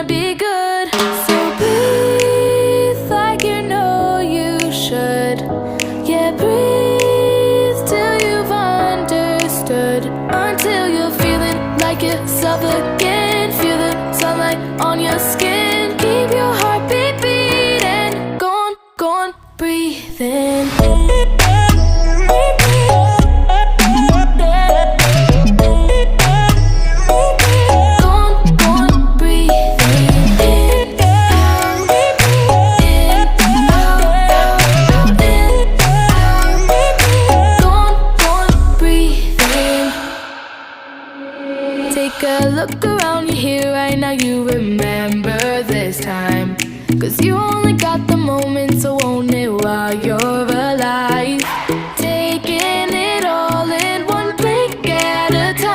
be good. So breathe like you know you should. Yeah, breathe till you've understood. Until you're feeling like yourself again. Feel the sunlight on your skin. Keep your heartbeat beating. Go on, breathe in. Take a look around you here right now, you remember this time. 'Cause you only got the moment, so own it while you're